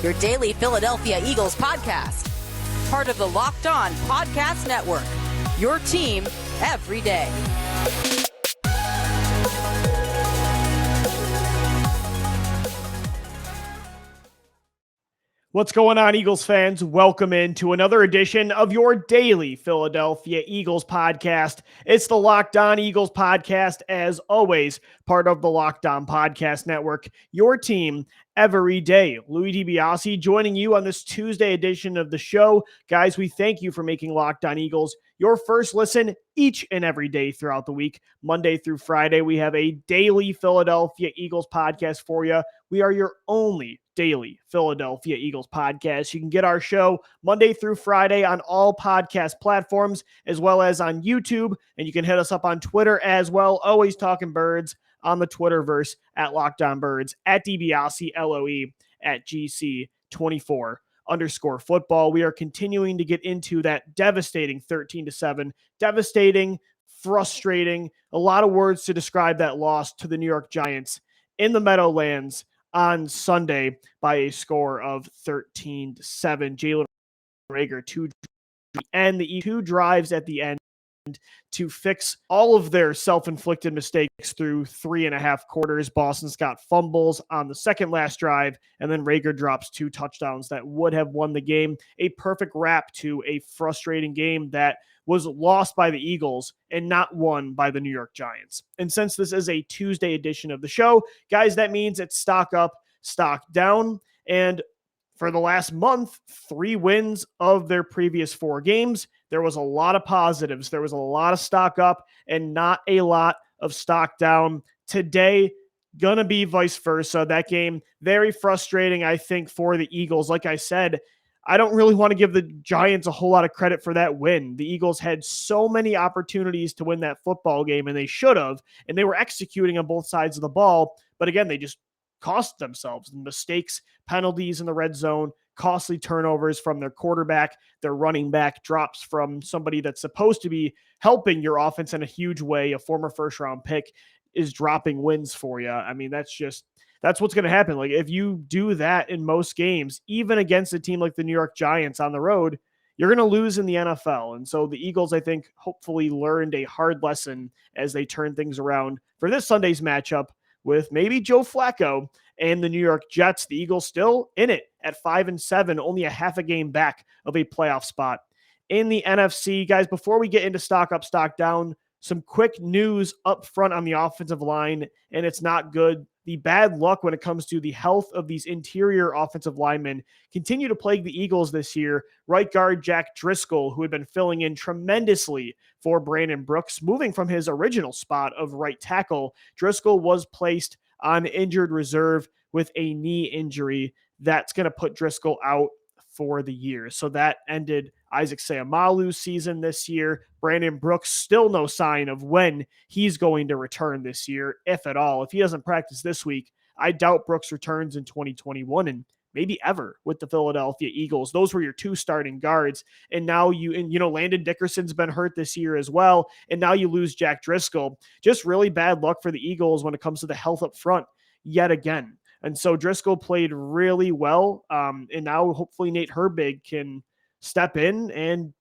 your daily Philadelphia Eagles podcast. Part of the Locked On Podcast Network, your team every day. What's going on, Eagles fans? Welcome into another edition of your daily Philadelphia Eagles podcast. It's the Locked On Eagles podcast, as always, part of the Locked On Podcast Network, your team every day. Louis DiBiase joining you on this Tuesday edition of the show. Guys, we thank you for making Locked On Eagles your first listen each and every day throughout the week. Monday through Friday, we have a daily Philadelphia Eagles podcast for you. We are your only daily Philadelphia Eagles podcast. You can get our show Monday through Friday on all podcast platforms, as well as on YouTube, and you can hit us up on Twitter as well. Always talking birds on the Twitterverse at Locked On Birds, at DiBiase LOE, at GC24_football. We are continuing to get into that devastating 13-7, devastating, frustrating, a lot of words to describe that loss to the New York Giants in the Meadowlands on Sunday by a score of 13-7. Jalen Reagor, two drives at the end to fix all of their self-inflicted mistakes through 3.5 quarters. Boston Scott fumbles on the second last drive, and then Reagor drops 2 touchdowns that would have won the game. A perfect wrap to a frustrating game that was lost by the Eagles and not won by the New York Giants. And since this is a Tuesday edition of the show, guys, that means it's stock up, stock down. And for the last month, 3 wins of their previous 4 games. There was a lot of positives. There was a lot of stock up and not a lot of stock down. Today, gonna be vice versa. That game, very frustrating, I think, for the Eagles. Like I said, I don't really want to give the Giants a whole lot of credit for that win. The Eagles had so many opportunities to win that football game, and they should have, and they were executing on both sides of the ball. But again, they just cost themselves mistakes, penalties in the red zone, costly turnovers from their quarterback, their running back, drops from somebody that's supposed to be helping your offense in a huge way. A former first-round pick is dropping wins for you. I mean, that's what's going to happen. Like, if you do that in most games, even against a team like the New York Giants on the road, you're going to lose in the NFL. And so the Eagles, I think, hopefully learned a hard lesson as they turn things around for this Sunday's matchup with maybe Joe Flacco and the New York Jets. The Eagles still in it at 5-7, only a half a game back of a playoff spot in the NFC. Guys, before we get into stock up, stock down, some quick news up front on the offensive line, and it's not good. The bad luck when it comes to the health of these interior offensive linemen continue to plague the Eagles this year. Right guard Jack Driscoll, who had been filling in tremendously for Brandon Brooks, moving from his original spot of right tackle. Driscoll was placed on injured reserve with a knee injury. That's going to put Driscoll out for the year. So that ended Isaac Seumalo's season this year. Brandon Brooks, still no sign of when he's going to return this year, if at all. If he doesn't practice this week, I doubt Brooks returns in 2021 and maybe ever with the Philadelphia Eagles. Those were your 2 starting guards. And now Landon Dickerson's been hurt this year as well. And now you lose Jack Driscoll. Just really bad luck for the Eagles when it comes to the health up front yet again. And so Driscoll played really well. And now hopefully Nate Herbig can step in and,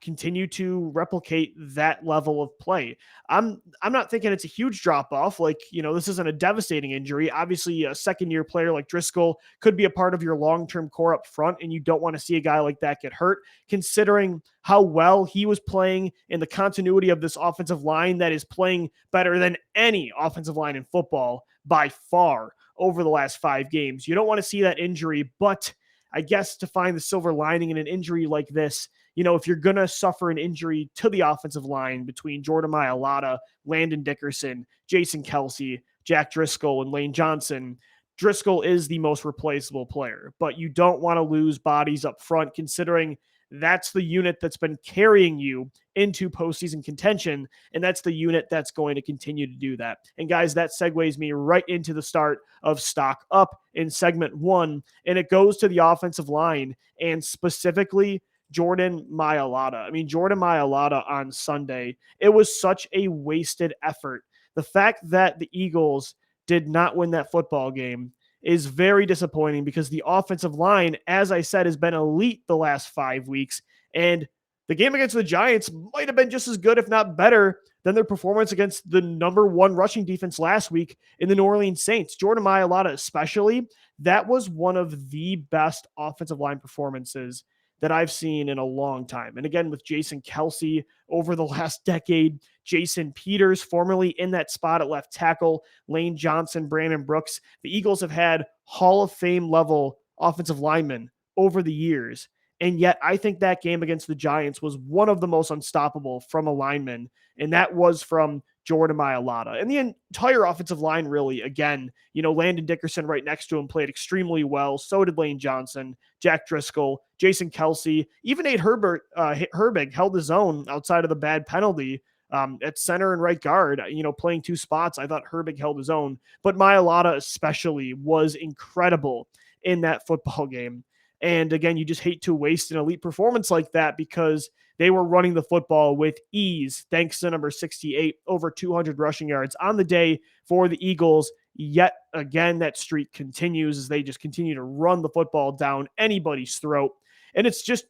continue to replicate that level of play. I'm not thinking it's a huge drop off. This isn't a devastating injury. Obviously, a second-year player like Driscoll could be a part of your long-term core up front, and you don't want to see a guy like that get hurt, considering how well he was playing in the continuity of this offensive line that is playing better than any offensive line in football by far over the last 5 games. You don't want to see that injury, but I guess to find the silver lining in an injury like this, if you're going to suffer an injury to the offensive line between Jordan Mailata, Landon Dickerson, Jason Kelsey, Jack Driscoll, and Lane Johnson, Driscoll is the most replaceable player. But you don't want to lose bodies up front, considering that's the unit that's been carrying you into postseason contention, and that's the unit that's going to continue to do that. And guys, that segues me right into the start of Stock Up in segment 1, and it goes to the offensive line, and specifically Jordan Mailata. Jordan Mailata on Sunday, it was such a wasted effort. The fact that the Eagles did not win that football game is very disappointing because the offensive line, as I said, has been elite the last 5 weeks. And the game against the Giants might have been just as good, if not better, than their performance against the number one rushing defense last week in the New Orleans Saints. Jordan Mailata especially, that was one of the best offensive line performances that I've seen in a long time. And again, with Jason Kelce over the last decade, Jason Peters, formerly in that spot at left tackle, Lane Johnson, Brandon Brooks, the Eagles have had Hall of Fame level offensive linemen over the years. And yet I think that game against the Giants was one of the most unstoppable from a lineman. And that was from Jordan Mailata. And the entire offensive line, really, again, Landon Dickerson right next to him played extremely well. So did Lane Johnson, Jack Driscoll, Jason Kelce, even Nate Herbig held his own outside of the bad penalty at center and right guard, playing two spots. I thought Herbig held his own, but Mailata especially was incredible in that football game. And again, you just hate to waste an elite performance like that because they were running the football with ease, thanks to number 68, over 200 rushing yards on the day for the Eagles. Yet again, that streak continues as they just continue to run the football down anybody's throat. And it's just,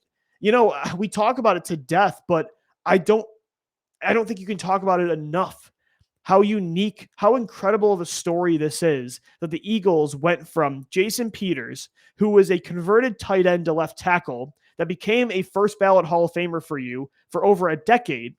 we talk about it to death, but I don't think you can talk about it enough. How unique, how incredible of a story this is that the Eagles went from Jason Peters, who was a converted tight end to left tackle that became a first ballot Hall of Famer for you for over a decade.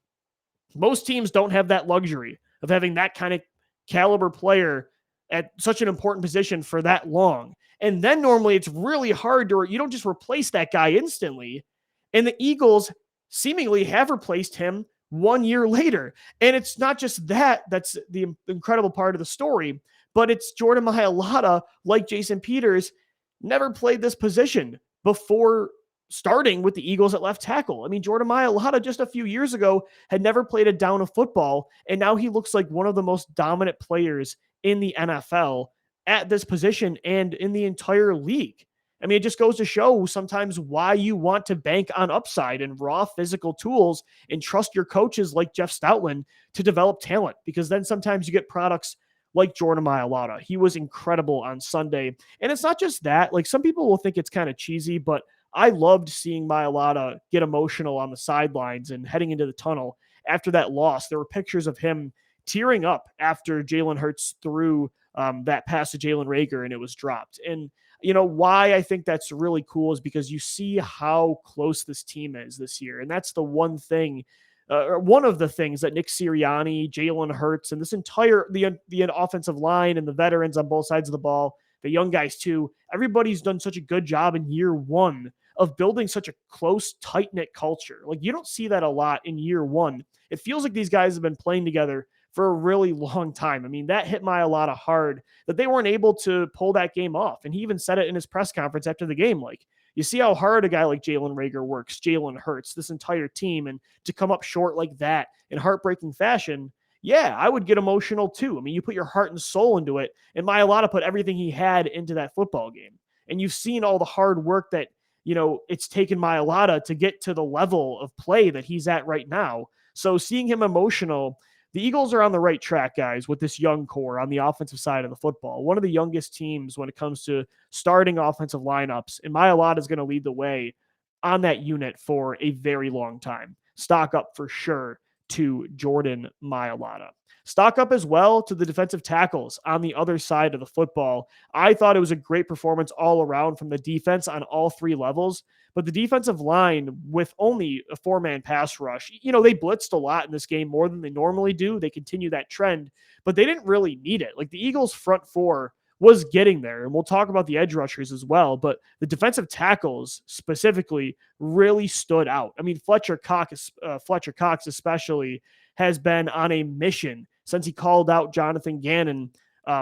Most teams don't have that luxury of having that kind of caliber player at such an important position for that long. And then normally it's really hard you don't just replace that guy instantly. And the Eagles seemingly have replaced him 1 year later. And it's not just that's the incredible part of the story, but it's Jordan Mailata, like Jason Peters, never played this position before starting with the Eagles at left tackle. I mean, Jordan Mailata just a few years ago had never played a down of football, and now he looks like one of the most dominant players in the NFL at this position and in the entire league. I mean, it just goes to show sometimes why you want to bank on upside and raw physical tools and trust your coaches like Jeff Stoutland to develop talent, because then sometimes you get products like Jordan Mailata. He was incredible on Sunday. And it's not just that. Like, some people will think it's kind of cheesy, but I loved seeing Mailata get emotional on the sidelines and heading into the tunnel after that loss. There were pictures of him tearing up after Jalen Hurts threw that pass to Jalen Reagor and it was dropped. And why I think that's really cool is because you see how close this team is this year. And that's the one thing, one of the things that Nick Sirianni, Jalen Hurts, and this entire, the offensive line and the veterans on both sides of the ball, the young guys too, everybody's done such a good job in year one of building such a close, tight-knit culture. Like, you don't see that a lot in year one. It feels like these guys have been playing together for a really long time. I mean, that hit Mailata hard that they weren't able to pull that game off. And he even said it in his press conference after the game. Like, you see how hard a guy like Jalen Reagor works, Jalen Hurts, this entire team, and to come up short like that in heartbreaking fashion, yeah, I would get emotional too. I mean, you put your heart and soul into it, and Mailata put everything he had into that football game. And you've seen all the hard work that, it's taken Mailata to get to the level of play that he's at right now. So seeing him emotional, the Eagles are on the right track, guys, with this young core on the offensive side of the football. One of the youngest teams when it comes to starting offensive lineups, and Mailata is going to lead the way on that unit for a very long time. Stock up for sure to Jordan Mailata. Stock up as well to the defensive tackles on the other side of the football. I thought it was a great performance all around from the defense on all three levels, but the defensive line with only a four-man pass rush, they blitzed a lot in this game, more than they normally do. They continue that trend, but they didn't really need it. Like, the Eagles front four was getting there, and we'll talk about the edge rushers as well, but the defensive tackles specifically really stood out. I mean, Fletcher Cox especially has been on a mission since he called out Jonathan Gannon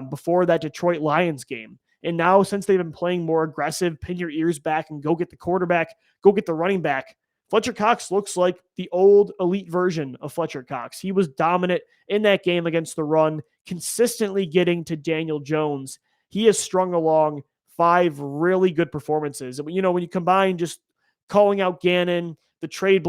before that Detroit Lions game. And now, since they've been playing more aggressive, pin your ears back and go get the quarterback, go get the running back, Fletcher Cox looks like the old elite version of Fletcher Cox. He was dominant in that game against the run, consistently getting to Daniel Jones. He has strung along 5 really good performances. And, when you combine just calling out Gannon, the trade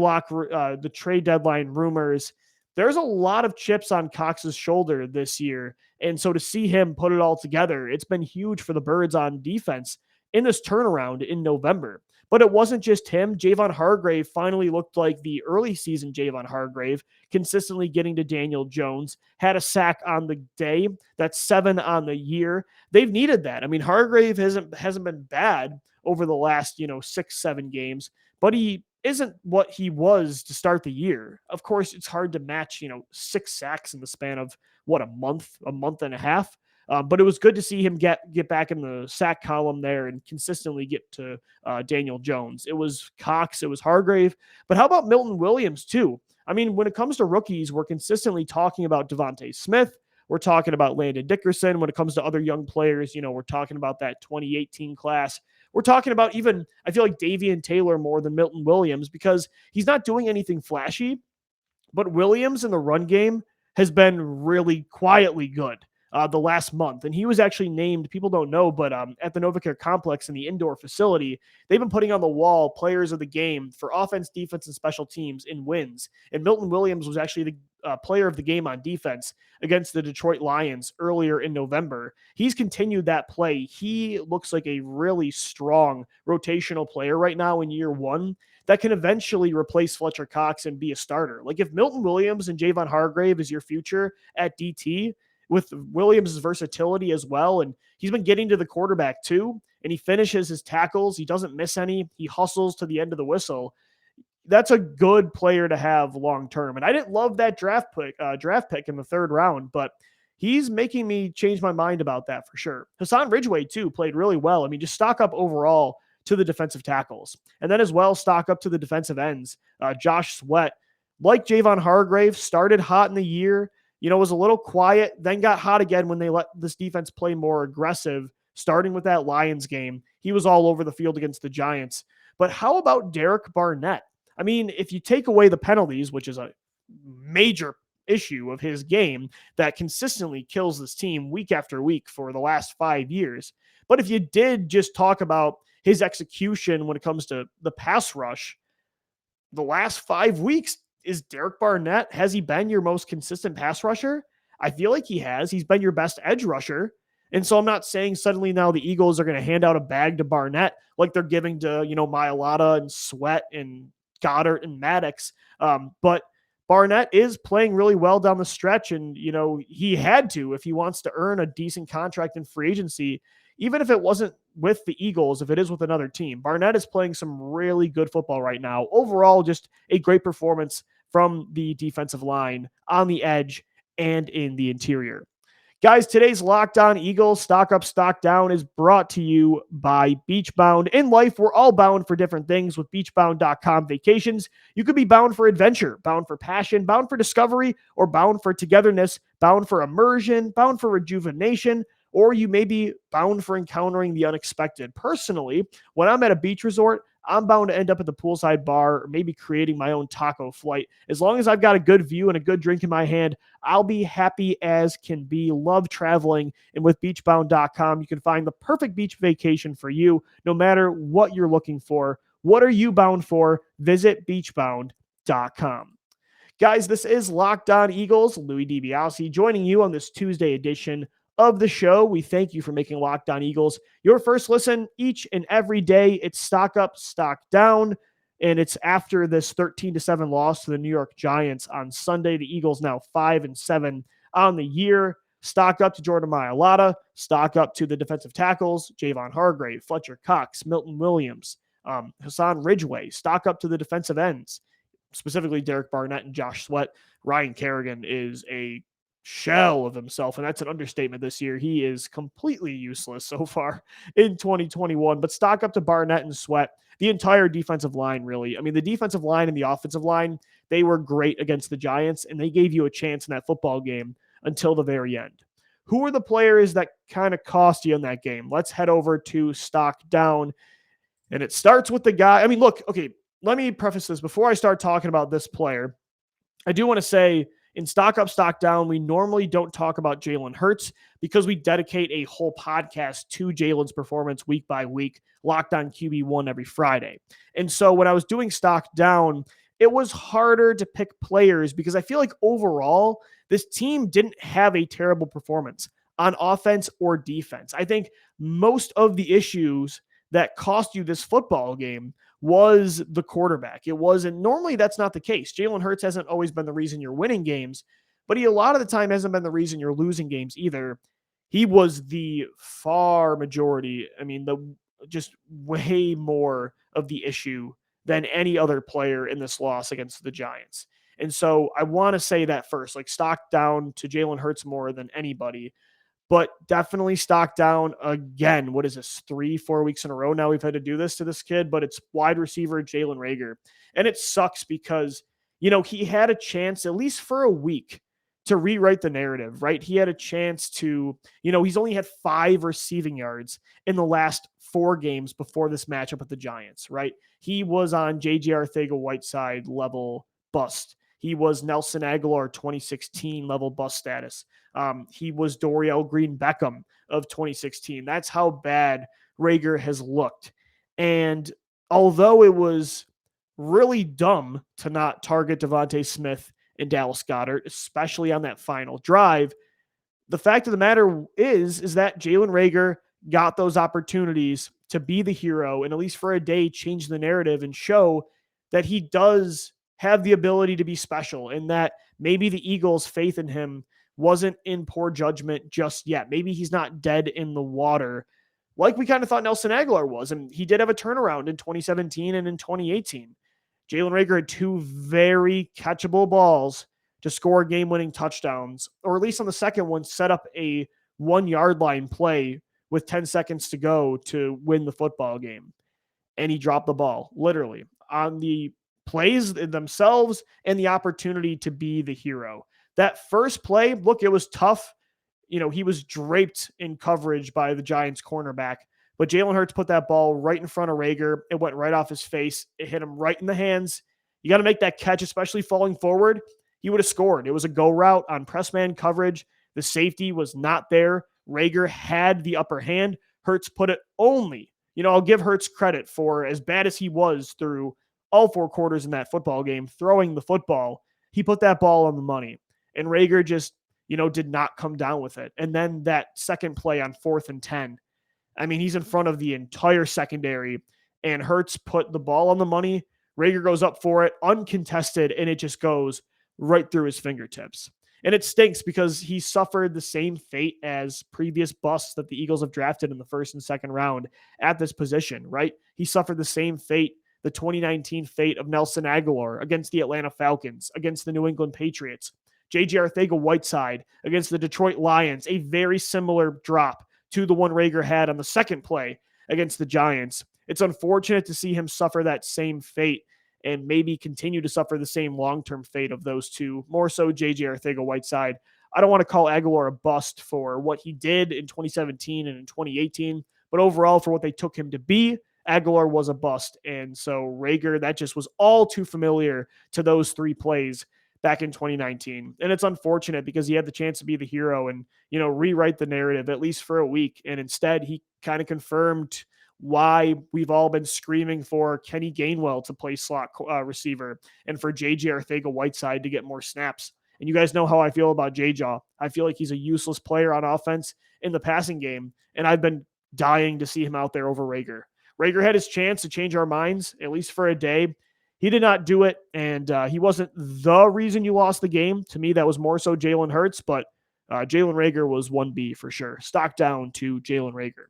deadline rumors, there's a lot of chips on Cox's shoulder this year. And so to see him put it all together, it's been huge for the Birds on defense in this turnaround in November. But it wasn't just him. Jayvon Hargrave finally looked like the early season Jayvon Hargrave, consistently getting to Daniel Jones, had a sack on the day. That's 7 on the year. They've needed that. I mean, Hargrave hasn't been bad over the last, 6-7 games, but he isn't what he was to start the year. Of course, it's hard to match, 6 sacks in the span of a month and a half. But it was good to see him get back in the sack column there and consistently get to Daniel Jones. It was Cox, it was Hargrave, but how about Milton Williams too? I mean, when it comes to rookies, we're consistently talking about Devontae Smith. We're talking about Landon Dickerson. When it comes to other young players, we're talking about that 2018 class. We're talking about even, I feel like Davian Taylor more than Milton Williams because he's not doing anything flashy, but Williams in the run game has been really quietly good the last month. And he was actually named, people don't know, but at the Novacare Complex in the indoor facility, they've been putting on the wall players of the game for offense, defense, and special teams in wins. And Milton Williams was actually the player of the game on defense against the Detroit Lions earlier in November. He's continued that play. He looks like a really strong rotational player right now in year one that can eventually replace Fletcher Cox and be a starter. Like if Milton Williams and Jayvon Hargrave is your future at DT, with Williams' versatility as well, and he's been getting to the quarterback too, and he finishes his tackles. He doesn't miss any. He hustles to the end of the whistle. That's a good player to have long term. And I didn't love that draft pick in the 3rd round, but he's making me change my mind about that for sure. Hassan Ridgeway too played really well. I mean, just stock up overall to the defensive tackles, and then as well stock up to the defensive ends. Josh Sweat, like Jayvon Hargrave, started hot in the year. Was a little quiet, then got hot again when they let this defense play more aggressive, starting with that Lions game. He was all over the field against the Giants. But how about Derek Barnett? I mean, if you take away the penalties, which is a major issue of his game that consistently kills this team week after week for the last 5 years. But if you did just talk about his execution when it comes to the pass rush, the last 5 weeks, is Derek Barnett, has he been your most consistent pass rusher? I feel like he has. He's been your best edge rusher. And so I'm not saying suddenly now the Eagles are going to hand out a bag to Barnett like they're giving to, Mailata and Sweat and Goddard and Maddox. But Barnett is playing really well down the stretch. And, he had to, if he wants to earn a decent contract in free agency, even if it wasn't with the Eagles, if it is with another team. Barnett is playing some really good football right now. Overall, just a great performance from the defensive line on the edge and in the interior. Guys, today's Locked On Eagles Stock Up, Stock Down is brought to you by Beachbound. In life, we're all bound for different things with beachbound.com vacations. You could be bound for adventure, bound for passion, bound for discovery, or bound for togetherness, bound for immersion, bound for rejuvenation, or you may be bound for encountering the unexpected. Personally, when I'm at a beach resort, I'm bound to end up at the poolside bar or maybe creating my own taco flight. As long as I've got a good view and a good drink in my hand, I'll be happy as can be. Love traveling. And with beachbound.com, you can find the perfect beach vacation for you, no matter what you're looking for. What are you bound for? Visit beachbound.com. Guys, this is Locked On Eagles. Louis DiBiase joining you on this Tuesday edition of the show. We thank you for making Locked On Eagles your first listen each and every day. It's stock up, stock down, and it's after this 13-7 loss to the New York Giants on Sunday. The Eagles now 5-7 on the year. Stock up to Jordan Mailata. Stock up to the defensive tackles, Jayvon Hargrave, Fletcher Cox, Milton Williams, Hassan Ridgeway. Stock up to the defensive ends, specifically Derek Barnett and Josh Sweat. Ryan Kerrigan is a shell of himself, and that's an understatement this year. He is completely useless so far in 2021, but stock up to Barnett and Sweat. The entire defensive line, really. I mean, the defensive line and the offensive line, they were great against the Giants, and they gave you a chance in that football game until the very end. Who are the players that kind of cost you in that game? Let's head over to stock down, and it starts with the guy. I mean, look, okay, let me preface this before I start talking about this player. I do want to say, in Stock Up, Stock Down, we normally don't talk about Jalen Hurts because we dedicate a whole podcast to Jalen's performance week by week, Locked On QB1 every Friday. And so when I was doing Stock Down, it was harder to pick players because I feel like overall, this team didn't have a terrible performance on offense or defense. I think most of the issues that cost you this football game was the quarterback. It wasn't, normally that's not the case. Jalen Hurts hasn't always been the reason you're winning games, but he a lot of the time hasn't been the reason you're losing games either. He was the far majority. I mean, the just way more of the issue than any other player in this loss against the Giants. And so I want to say that first, like stock down to Jalen Hurts more than anybody, but definitely stock down again. What is this? 3-4 weeks in a row now we've had to do this to this kid, but it's wide receiver Jalen Reagor. And it sucks because, he had a chance, at least for a week, to rewrite the narrative, right? He had a chance to, he's only had 5 receiving yards in the last 4 games before this matchup with the Giants, right? He was on J.J. Arcega-Whiteside level bust. He was Nelson Aguilar 2016 level bust status. He was Dorial Green-Beckham of 2016. That's how bad Reagor has looked. And although it was really dumb to not target Devontae Smith and Dallas Goedert, especially on that final drive, the fact of the matter is that Jalen Reagor got those opportunities to be the hero and at least for a day change the narrative and show that he does have the ability to be special and that maybe the Eagles' faith in him wasn't in poor judgment just yet. Maybe he's not dead in the water like we kind of thought Nelson Aguilar was. And he did have a turnaround in 2017 and in 2018. Jalen Reagor had 2 very catchable balls to score game-winning touchdowns, or at least on the second one, set up a 1-yard line play with 10 seconds to go to win the football game. And he dropped the ball, literally, on the plays themselves and the opportunity to be the hero. That first play, look, it was tough. He was draped in coverage by the Giants cornerback, but Jalen Hurts put that ball right in front of Reagor. It went right off his face. It hit him right in the hands. You got to make that catch, especially falling forward. He would have scored. It was a go route on press man coverage. The safety was not there. Reagor had the upper hand. Hurts put it only. I'll give Hurts credit for as bad as he was through all 4 quarters in that football game, throwing the football. He put that ball on the money. And Reagor just, did not come down with it. And then that second play on 4th and 10. I mean, he's in front of the entire secondary, and Hurts put the ball on the money. Reagor goes up for it, uncontested, and it just goes right through his fingertips. And it stinks because he suffered the same fate as previous busts that the Eagles have drafted in the 1st and 2nd round at this position, right? He suffered the same fate, the 2019 fate of Nelson Aguilar against the Atlanta Falcons, against the New England Patriots. J.J. Arcega-Whiteside against the Detroit Lions, a very similar drop to the one Reagor had on the second play against the Giants. It's unfortunate to see him suffer that same fate and maybe continue to suffer the same long-term fate of those two, more so J.J. Arcega-Whiteside. I don't want to call Aguilar a bust for what he did in 2017 and in 2018, but overall for what they took him to be, Aguilar was a bust. And so Reagor, that just was all too familiar to those 3 plays back in 2019. And it's unfortunate because he had the chance to be the hero and, rewrite the narrative at least for a week. And instead he kind of confirmed why we've all been screaming for Kenny Gainwell to play slot receiver and for J.J. Arcega-Whiteside to get more snaps. And you guys know how I feel about J-Jaw. I feel like he's a useless player on offense in the passing game. And I've been dying to see him out there over Reagor. Reagor had his chance to change our minds, at least for a day. He did not do it, and he wasn't the reason you lost the game. To me, that was more so Jalen Hurts, but Jalen Reagor was 1B for sure. Stock down to Jalen Reagor.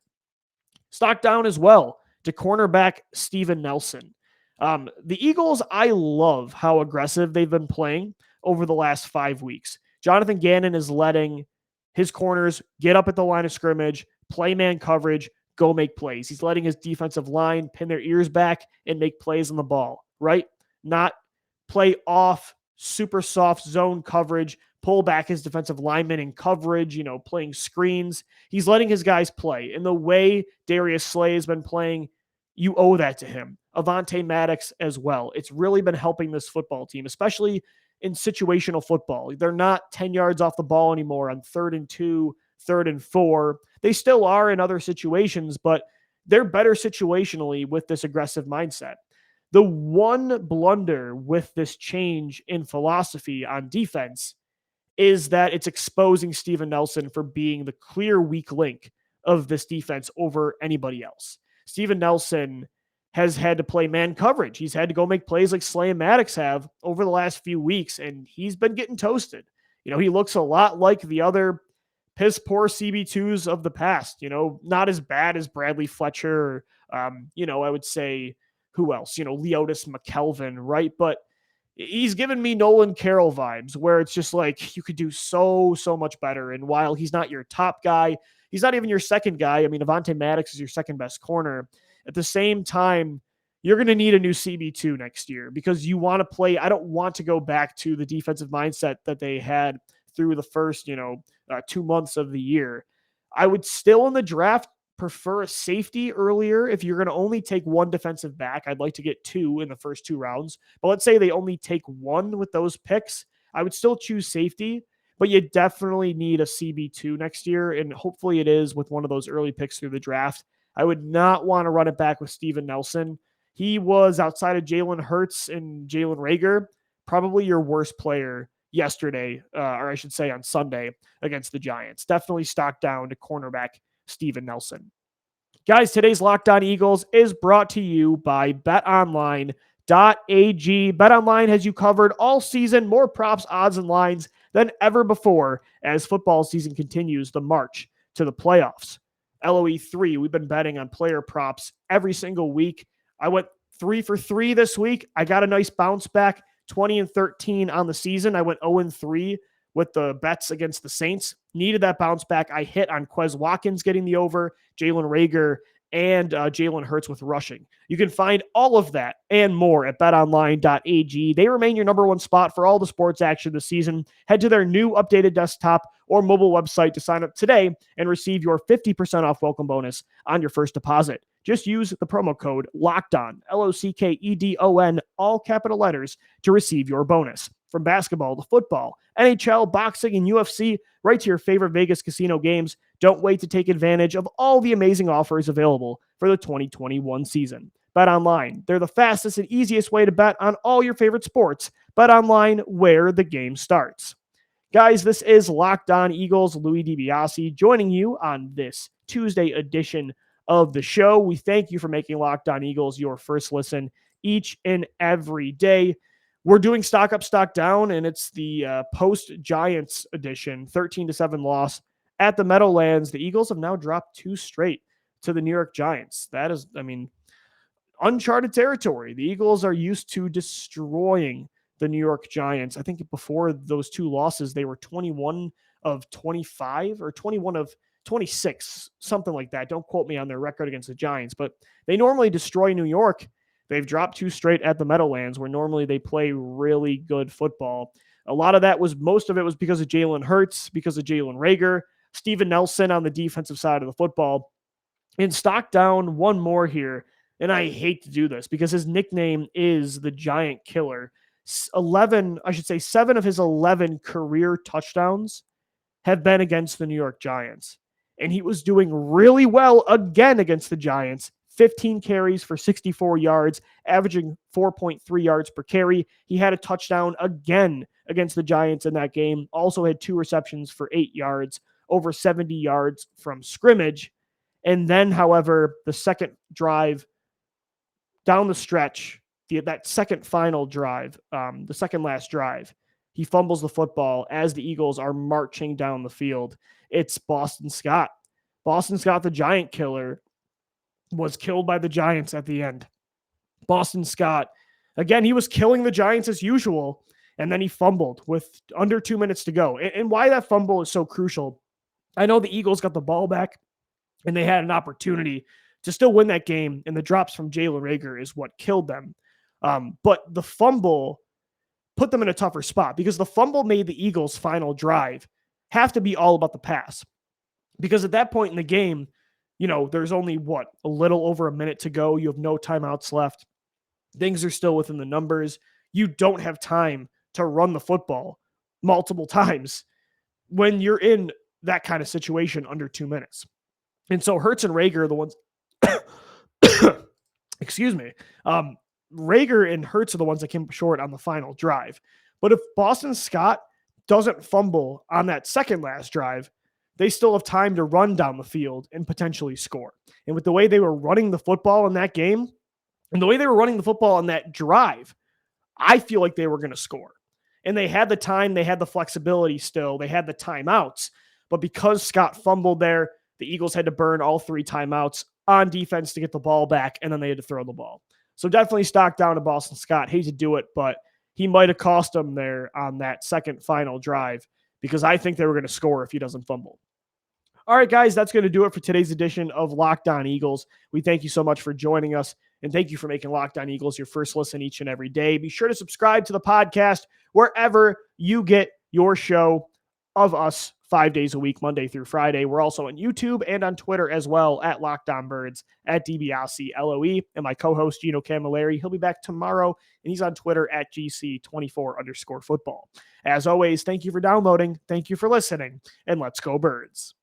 Stock down as well to cornerback Steven Nelson. The Eagles, I love how aggressive they've been playing over the last 5 weeks. Jonathan Gannon is letting his corners get up at the line of scrimmage, play man coverage, go make plays. He's letting his defensive line pin their ears back and make plays on the ball, right? Not play off super soft zone coverage, pull back his defensive linemen in coverage, playing screens. He's letting his guys play. And the way Darius Slay has been playing, you owe that to him. Avonte Maddox as well. It's really been helping this football team, especially in situational football. They're not 10 yards off the ball anymore on 3rd and 2, 3rd and 4. They still are in other situations, but they're better situationally with this aggressive mindset. The one blunder with this change in philosophy on defense is that it's exposing Steven Nelson for being the clear weak link of this defense over anybody else. Steven Nelson has had to play man coverage. He's had to go make plays like Slay and Maddox have over the last few weeks, and he's been getting toasted. He looks a lot like the other piss poor CB2s of the past, not as bad as Bradley Fletcher, I would say, who else? Leotis McKelvin, right? But he's given me Nolan Carroll vibes where it's just like you could do so much better. And while he's not your top guy, he's not even your second guy. I mean, Avonte Maddox is your second best corner. At the same time, you're going to need a new CB2 next year because you want to play. I don't want to go back to the defensive mindset that they had through the first, 2 months of the year. I would still in the draft prefer a safety earlier. If you're going to only take one defensive back, I'd like to get 2 in the first 2 rounds. But let's say they only take 1 with those picks. I would still choose safety, but you definitely need a CB2 next year. And hopefully it is with one of those early picks through the draft. I would not want to run it back with Steven Nelson. He was, outside of Jalen Hurts and Jalen Reagor, probably your worst player yesterday, or I should say on Sunday against the Giants. Definitely stock down to cornerback Steven Nelson. Guys, today's Locked On Eagles is brought to you by BetOnline.ag. BetOnline has you covered all season, more props, odds, and lines than ever before as football season continues the march to the playoffs. LOE3, we've been betting on player props every single week. I went 3 for 3 this week. I got a nice bounce back, 20-13 on the season. I went 0-3 with the bets against the Saints. Needed that bounce back. I hit on Quez Watkins getting the over, Jalen Reagor, and Jalen Hurts with rushing. You can find all of that and more at betonline.ag. They remain your number one spot for all the sports action this season. Head to their new updated desktop or mobile website to sign up today and receive your 50% off welcome bonus on your first deposit. Just use the promo code LOCKEDON, LOCKEDON, all capital letters, to receive your bonus. From basketball to football, NHL, boxing, and UFC, right to your favorite Vegas casino games, don't wait to take advantage of all the amazing offers available for the 2021 season. Bet Online, they're the fastest and easiest way to bet on all your favorite sports. Bet Online, where the game starts. Guys, this is Locked On Eagles. Louis DiBiase joining you on this Tuesday edition of the show. We thank you for making Locked On Eagles your first listen each and every day. We're doing stock up, stock down, and it's the post-Giants edition, 13-7 loss at the Meadowlands. The Eagles have now dropped 2 straight to the New York Giants. That is, uncharted territory. The Eagles are used to destroying the New York Giants. I think before those 2 losses, they were 21 of 25 or 21 of 26, something like that. Don't quote me on their record against the Giants, but they normally destroy New York. They've dropped 2 straight at the Meadowlands, where normally they play really good football. Most of it was because of Jalen Hurts, because of Jalen Reagor, Steven Nelson on the defensive side of the football. In stock down, one more here, and I hate to do this because his nickname is the Giant Killer. 7 of his 11 career touchdowns have been against the New York Giants. And he was doing really well again against the Giants. 15 carries for 64 yards, averaging 4.3 yards per carry. He had a touchdown again against the Giants in that game. Also had 2 receptions for 8 yards, over 70 yards from scrimmage. And then, however, the second drive down the stretch, that second final drive, the second last drive, he fumbles the football as the Eagles are marching down the field. It's Boston Scott. Boston Scott, the Giant Killer, was killed by the Giants at the end. Boston Scott, again, he was killing the Giants as usual, and then he fumbled with under 2 minutes to go. And why that fumble is so crucial, I know the Eagles got the ball back, and they had an opportunity to still win that game, and the drops from Jalen Reagor is what killed them. But the fumble put them in a tougher spot because the fumble made the Eagles' final drive have to be all about the pass. Because at that point in the game, there's only a little over a minute to go. You have no timeouts left. Things are still within the numbers. You don't have time to run the football multiple times when you're in that kind of situation under 2 minutes. And so Hurts and Reagor are the ones, excuse me, Reagor and Hurts are the ones that came short on the final drive. But if Boston Scott doesn't fumble on that second last drive, they still have time to run down the field and potentially score. And with the way they were running the football in that game, and the way they were running the football on that drive, I feel like they were going to score. And they had the time, they had the flexibility still, they had the timeouts. But because Scott fumbled there, the Eagles had to burn all 3 timeouts on defense to get the ball back, and then they had to throw the ball. So definitely stock down to Boston Scott. Hate to do it, but he might have cost them there on that second final drive because I think they were going to score if he doesn't fumble. All right, guys, that's going to do it for today's edition of Locked On Eagles. We thank you so much for joining us, and thank you for making Locked On Eagles your first listen each and every day. Be sure to subscribe to the podcast wherever you get your show of us 5 days a week, Monday through Friday. We're also on YouTube and on Twitter as well at Locked On Birds, at DiBiase LOE, and my co-host Gino Camilleri. He'll be back tomorrow, and he's on Twitter at GC24_football. As always, thank you for downloading, thank you for listening, and let's go Birds.